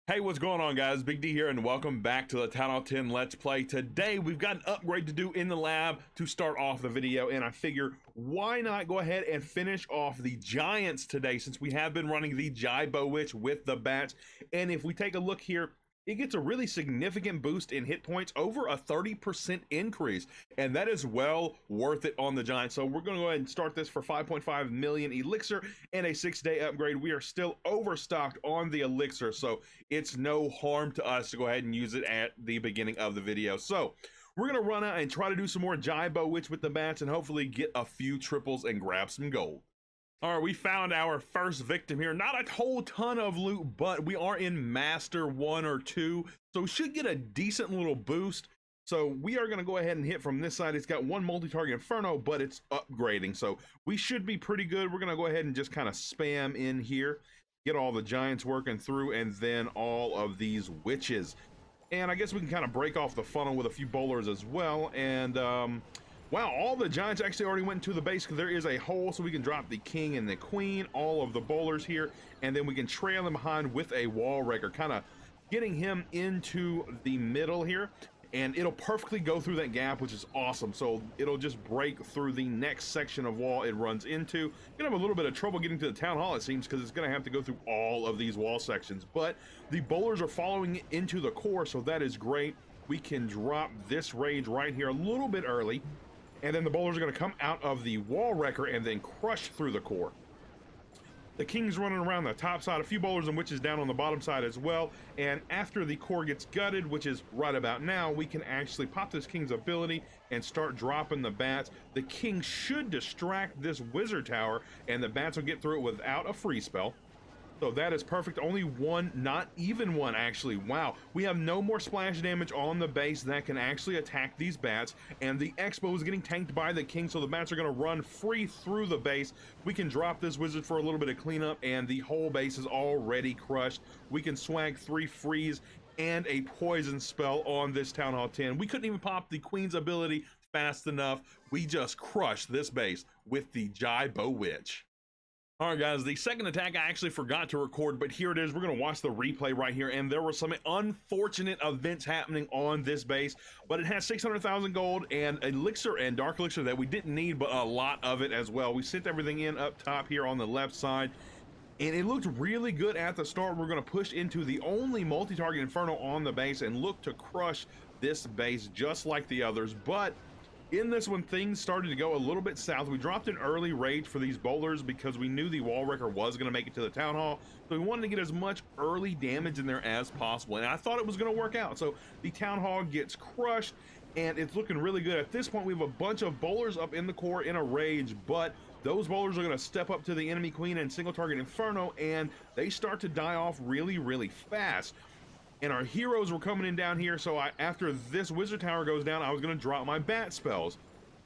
Hey, what's going on, guys? Big D here, and welcome back to the Town Hall 10 Let's Play. Today, we've got an upgrade to do in the lab to start off the video, and I figure, why not go ahead and finish off the Giants today, since we have been running the Jaibo Witch with the bats. And if we take a look here, it gets a really significant boost in hit points, over a 30% increase, and that is well worth it on the Giant. So we're going to go ahead and start this for 5.5 million elixir and a 6-day upgrade. We are still overstocked on the elixir, so it's no harm to us to go ahead and use it at the beginning of the video. So we're going to run out and try to do some more Jaibo Witch with the bats and hopefully get a few triples and grab some gold. All right, we found our first victim here. Not a whole ton of loot, but we are in Master 1 or 2, so we should get a decent little boost. So we are going to go ahead and hit from this side. It's got one multi-target Inferno, but it's upgrading, so we should be pretty good. We're going to go ahead and just kind of spam in here, get all the Giants working through, and then all of these witches. And I guess we can kind of break off the funnel with a few bowlers as well. And wow, all the Giants actually already went to the base because there is a hole, so we can drop the king and the queen, all of the bowlers here, and then we can trail him behind with a wall wrecker, kind of getting him into the middle here, and it'll perfectly go through that gap, which is awesome. So it'll just break through the next section of wall it runs into. Gonna have a little bit of trouble getting to the town hall, it seems, because it's gonna have to go through all of these wall sections, but the bowlers are following it into the core, so that is great. We can drop this rage right here a little bit early, and then the bowlers are going to come out of the wall wrecker and then crush through the core. The king's running around the top side, a few bowlers and witches down on the bottom side as well, and after the core gets gutted, which is right about now, we can actually pop this king's ability and start dropping the bats. The king should distract this wizard tower, and the bats will get through it without a freeze spell. So that is perfect. Only one, not even one, actually. Wow. We have no more splash damage on the base that can actually attack these bats. And the Expo is getting tanked by the king, so the bats are going to run free through the base. We can drop this wizard for a little bit of cleanup, and the whole base is already crushed. We can swag 3 freeze and a poison spell on this Town Hall 10. We couldn't even pop the queen's ability fast enough. We just crushed this base with the Jaibo Witch. All right, guys, the second attack I actually forgot to record, but here it is. We're going to watch the replay right here, and there were some unfortunate events happening on this base, but it has 600,000 gold and elixir and dark elixir that we didn't need, but a lot of it as well. We sent everything in up top here on the left side, and it looked really good at the start. We're going to push into the only multi-target Inferno on the base and look to crush this base just like the others, but in this one, things started to go a little bit south. We dropped an early rage for these bowlers because we knew the wall wrecker was going to make it to the town hall, so we wanted to get as much early damage in there as possible, and I thought it was going to work out. So the town hall gets crushed, and it's looking really good. At this point, we have a bunch of bowlers up in the core in a rage, but those bowlers are going to step up to the enemy queen and single target Inferno, and they start to die off really, really fast. And our heroes were coming in down here, so after this wizard tower goes down, I was going to drop my bat spells.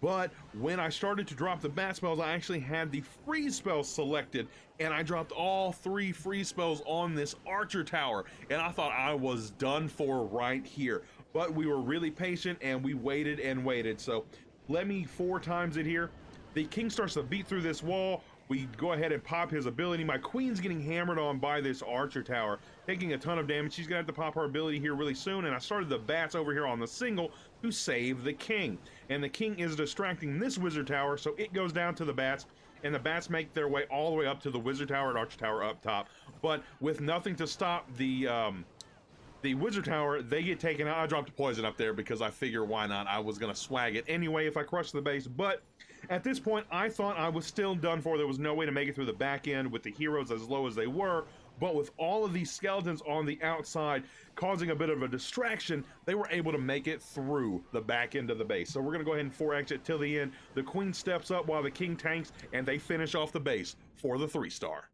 But when I started to drop the bat spells, I actually had the freeze spells selected, and I dropped all 3 freeze spells on this archer tower, and I thought I was done for right here. But we were really patient, and we waited and waited. So let me 4 times it here. The king starts to beat through this wall. We go ahead and pop his ability. My queen's getting hammered on by this archer tower, taking a ton of damage. She's gonna have to pop her ability here really soon, and I started the bats over here on the single to save the king. And the king is distracting this wizard tower, so it goes down to the bats, and the bats make their way all the way up to the wizard tower and archer tower up top. But with nothing to stop the wizard tower, they get taken out. I dropped a poison up there because I figure why not. I was gonna swag it anyway if I crushed the base, but at this point I thought I was still done for. There was no way to make it through the back end with the heroes as low as they were, but with all of these skeletons on the outside causing a bit of a distraction, they were able to make it through the back end of the base. So we're gonna go ahead and 4x it till the end. The queen steps up while the king tanks, and they finish off the base for the 3-star.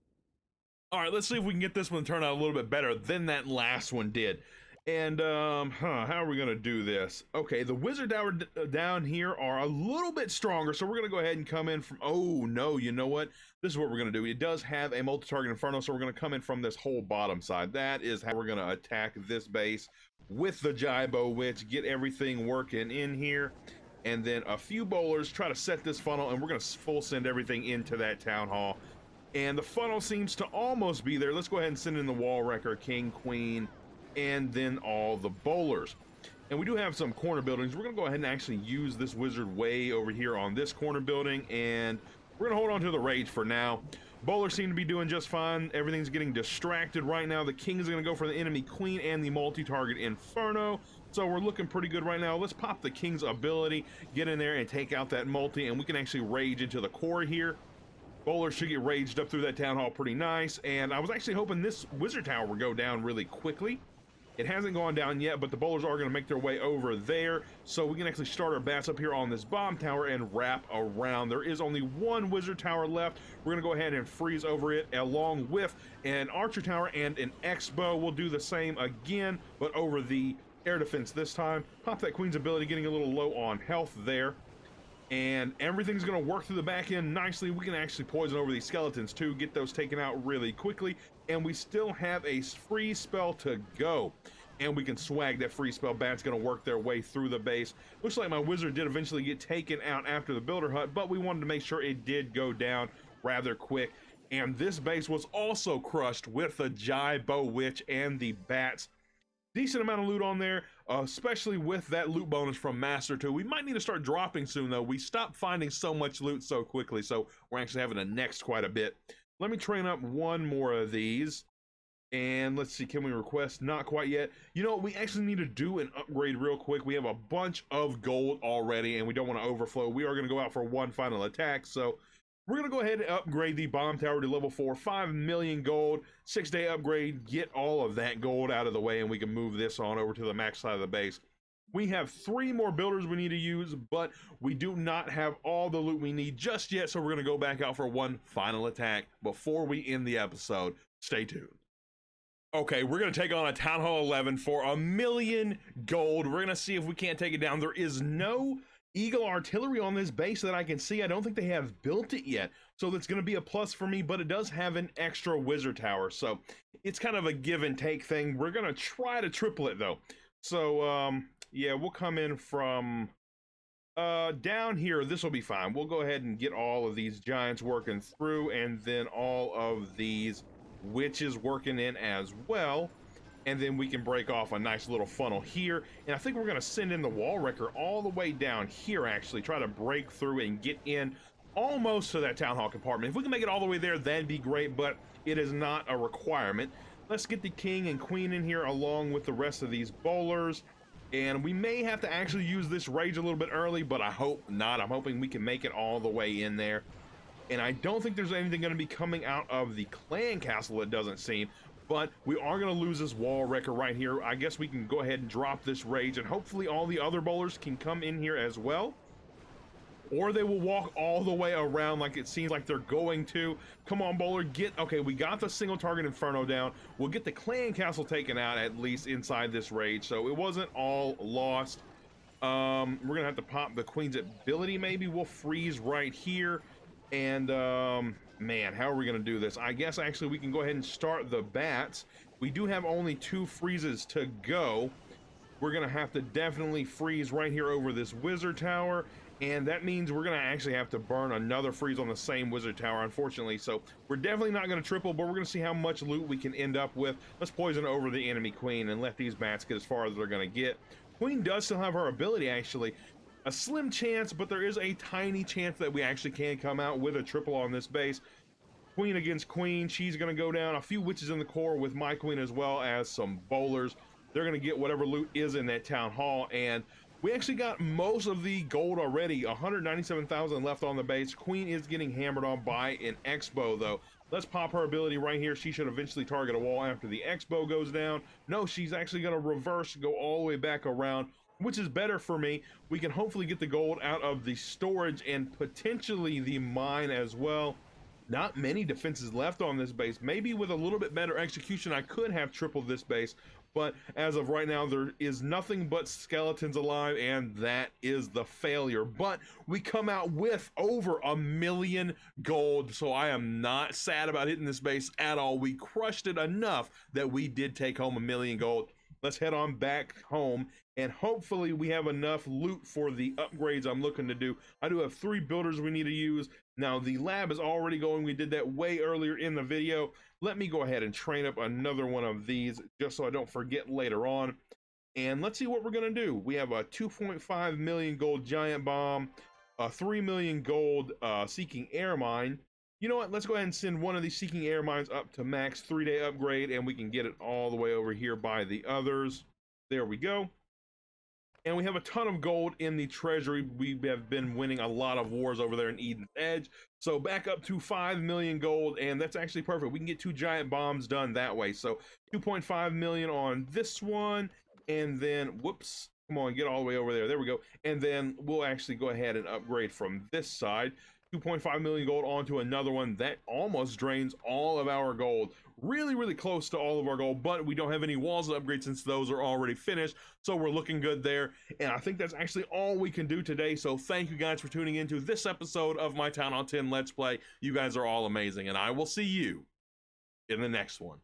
All right, let's see if we can get this one to turn out a little bit better than that last one did. And how are we gonna do this? Okay, the wizard tower down here are a little bit stronger, so we're gonna go ahead and come in from, oh no, you know what, this is what we're gonna do. It does have a multi-target Inferno, so we're gonna come in from this whole bottom side. That is how we're gonna attack this base with the Jaibo Witch, get everything working in here, and then a few bowlers, try to set this funnel, and we're gonna full send everything into that town hall. And the funnel seems to almost be there. Let's go ahead and send in the wall wrecker, king, queen, and then all the bowlers. And we do have some corner buildings. We're gonna go ahead and actually use this wizard way over here on this corner building, and we're gonna hold on to the rage for now. Bowlers seem to be doing just fine. Everything's getting distracted right now. The king is gonna go for the enemy queen and the multi-target inferno. So we're looking pretty good right now. Let's pop the king's ability, get in there and take out that multi, and we can actually rage into the core here. Bowlers should get raged up through that town hall pretty nice, and I was actually hoping this wizard tower would go down really quickly. It hasn't gone down yet, but the bowlers are going to make their way over there, so we can actually start our bats up here on this bomb tower and wrap around. There is only one wizard tower left. We're going to go ahead and freeze over it along with an archer tower and an X-bow. We'll do the same again, but over the air defense this time. Pop that queen's ability, getting a little low on health there. And everything's going to work through the back end nicely. We can actually poison over these skeletons too, get those taken out really quickly, and we still have a free spell to go, and we can swag that free spell. Bat's going to work their way through the base. Looks like my wizard did eventually get taken out after the builder hut, but we wanted to make sure it did go down rather quick. And this base was also crushed with the Jai-Bo Witch and the bats. Decent amount of loot on there, especially with that loot bonus from Master 2. We might need to start dropping soon, though. We stopped finding so much loot so quickly, so we're actually having to next quite a bit. Let me train up one more of these, and let's see, can we request? Not quite yet. You know, we actually need to do an upgrade real quick. We have a bunch of gold already, and we don't want to overflow. We are going to go out for one final attack, so we're going to go ahead and upgrade the bomb tower to level 4, 5 million gold, 6-day upgrade, get all of that gold out of the way, and we can move this on over to the max side of the base. We have 3 more builders we need to use, but we do not have all the loot we need just yet, so we're going to go back out for one final attack before we end the episode. Stay tuned. Okay, we're going to take on a Town Hall 11 for 1 million gold. We're going to see if we can't take it down. There is no Eagle artillery on this base that I can see. I don't think they have built it yet, so that's going to be a plus for me, but it does have an extra wizard tower, so it's kind of a give and take thing. We're going to try to triple it though. So yeah, we'll come in from down here. This will be fine. We'll go ahead and get all of these giants working through, and then all of these witches working in as well. And then we can break off a nice little funnel here. And I think we're going to send in the wall wrecker all the way down here, actually. Try to break through and get in almost to that town hall compartment. If we can make it all the way there, that'd be great, but it is not a requirement. Let's get the king and queen in here along with the rest of these bowlers. And we may have to actually use this rage a little bit early, but I hope not. I'm hoping we can make it all the way in there. And I don't think there's anything going to be coming out of the clan castle, it doesn't seem. But we are going to lose this wall wrecker right here. I guess we can go ahead and drop this rage, and hopefully all the other bowlers can come in here as well. Or they will walk all the way around like it seems like they're going to. Come on, bowler, get... Okay, we got the single target inferno down. We'll get the clan castle taken out, at least inside this rage, so it wasn't all lost. We're going to have to pop the queen's ability, maybe. We'll freeze right here. And, man, how are we going to do this? I guess, actually, we can go ahead and start the bats. We do have only 2 freezes to go. We're going to have to definitely freeze right here over this wizard tower. And that means we're going to actually have to burn another freeze on the same wizard tower, unfortunately. So we're definitely not going to triple, but we're going to see how much loot we can end up with. Let's poison over the enemy queen and let these bats get as far as they're going to get. Queen does still have her ability, actually. A slim chance, but there is a tiny chance that we actually can come out with a triple on this base. Queen against queen, she's going to go down. A few witches in the core with my queen, as well as some bowlers. They're going to get whatever loot is in that town hall, and we actually got most of the gold already. 197,000 left on the base. Queen is getting hammered on by an X-bow, though. Let's pop her ability right here. She should eventually target a wall after the X-bow goes down. No, she's actually going to reverse, go all the way back around, which is better for me. We can hopefully get the gold out of the storage and potentially the mine as well. Not many defenses left on this base. Maybe with a little bit better execution, I could have tripled this base. But as of right now, there is nothing but skeletons alive, and that is the failure. But we come out with over 1 million gold, so I am not sad about hitting this base at all. We crushed it enough that we did take home 1 million gold. Let's head on back home, and hopefully we have enough loot for the upgrades I'm looking to do. I do have 3 builders we need to use. Now the lab is already going. We did that way earlier in the video. Let me go ahead and train up another one of these just so I don't forget later on. And let's see what we're gonna do. We have a 2.5 million gold giant bomb, a 3 million gold seeking air mine. You know what? Let's go ahead and send one of these seeking air mines up to max 3-day upgrade, and we can get it all the way over here by the others. There we go. And we have a ton of gold in the treasury. We have been winning a lot of wars over there in Eden's Edge. So back up to 5 million gold, and that's actually perfect. We can get 2 giant bombs done that way. So 2.5 million on this one, and then, whoops, come on, get all the way over there. There we go. And then we'll actually go ahead and upgrade from this side. 2.5 million gold onto another one. That almost drains all of our gold. Really, really close to all of our gold, but we don't have any walls to upgrade since those are already finished. So we're looking good there. And I think that's actually all we can do today. So thank you guys for tuning into this episode of my Town Hall 10 Let's Play. You guys are all amazing, and I will see you in the next one.